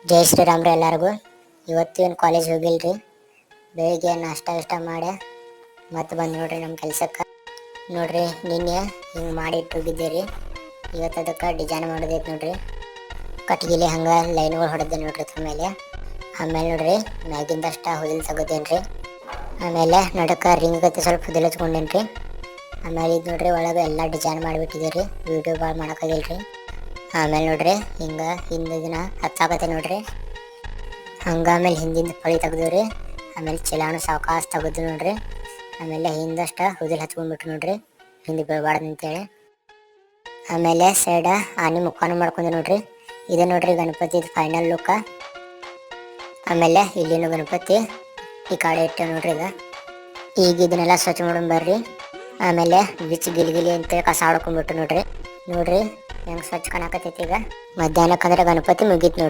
ಜೈ ಶ್ರೀರಾಮ್ ರೀ ಎಲ್ಲರಿಗೂ. ಇವತ್ತು ಏನು ಕಾಲೇಜ್ ಹೋಗಿಲ್ರಿ. ಬೆಳಿಗ್ಗೆ ನಾಷ್ಟ ಮಾಡಿ ಮತ್ತೆ ಬಂದು ನೋಡ್ರಿ ನಮ್ಮ ಕೆಲ್ಸಕ್ಕೆ. ನೋಡ್ರಿ ನಿನ್ನೆ ಹಿಂಗೆ ಮಾಡಿ ಇಟ್ಟು ಹೋಗಿದ್ದೀರಿ. ಇವತ್ತು ಅದಕ್ಕೆ ಡಿಸೈನ್ ಮಾಡೋದೈತೆ ನೋಡ್ರಿ. ಕಟ್ಗಿಲಿ ಹಂಗೆ ಲೈನ್ಗಳು ಹೊಡೆದೆ ನೋಡ್ರಿ. ಆಮೇಲೆ ನೋಡ್ರಿ ಮ್ಯಾಗಿಂದಷ್ಟ ಹುದಿಲ್ ತೆಗೆದೇನು ರೀ. ಆಮೇಲೆ ನಡಕ್ಕೆ ರಿಂಗ್ ಗತಿ ಸ್ವಲ್ಪ ಹುದಿಲ್ ಹಚ್ಕೊಂಡೇನು ರೀ. ಆಮೇಲೆ ಇದು ನೋಡ್ರಿ ಒಳಗೆ ಎಲ್ಲ ಡಿಸೈನ್ ಮಾಡಿಬಿಟ್ಟಿದ್ದೀರಿ. ವೀಡಿಯೋ ಭಾಳ ಮಾಡೋಕ್ಕಾಗಿಲ್ಲ ರೀ. ಆಮೇಲೆ ನೋಡ್ರಿ ಹಿಂಗೆ ಹಿಂದಿನ ಹಚ್ಚಾಕತ್ತೆ ನೋಡ್ರಿ. ಹಂಗೆ ಆಮೇಲೆ ಹಿಂದಿಂದ ಪಳಿ ತೆಗ್ದು ಆಮೇಲೆ ಚಲಾನು ಸಾವಕಾಶ ತೆಗೆದು ನೋಡ್ರಿ. ಆಮೇಲೆ ಹಿಂದಷ್ಟ ಹುದಿಲ್ ಹಚ್ಕೊಂಡ್ಬಿಟ್ರು ನೋಡ್ರಿ, ಹಿಂದೆ ಬೀಳಬಾರ್ದು ಅಂತೇಳಿ. ಆಮೇಲೆ ಸೈಡ ಆನೆ ಮುಖಾನು ಮಾಡ್ಕೊಂಡೆ ನೋಡ್ರಿ. ಇದೆ ನೋಡ್ರಿ ಗಣಪತಿ ಫೈನಲ್ ಲುಕ್ಕ. ಆಮೇಲೆ ಇಲ್ಲಿನ ಗಣಪತಿ ಈ ಕಡೆ ಇಟ್ಟು ನೋಡ್ರಿ. ಈಗ ಇದನ್ನೆಲ್ಲ ಸ್ವಚ್ಛ ಮಾಡೋಣ ಬರ್ರಿ. ಆಮೇಲೆ ಬಿಚ್ಚಿ ಗಿಲಿ ಅಂತೇಳಿ ಕಸ ಆಡ್ಕೊಂಡ್ಬಿಟ್ಟು ನೋಡ್ರಿ ಹೆಂಗೆ ಸ್ವಚ್ಛ ಕಾಣಕತ್ತೈತಿ. ಈಗ ಮಧ್ಯಾಹ್ನಕ್ಕಂದ್ರೆ ಗಣಪತಿ ಮುಗೀತು ನೋಡ್ರಿ.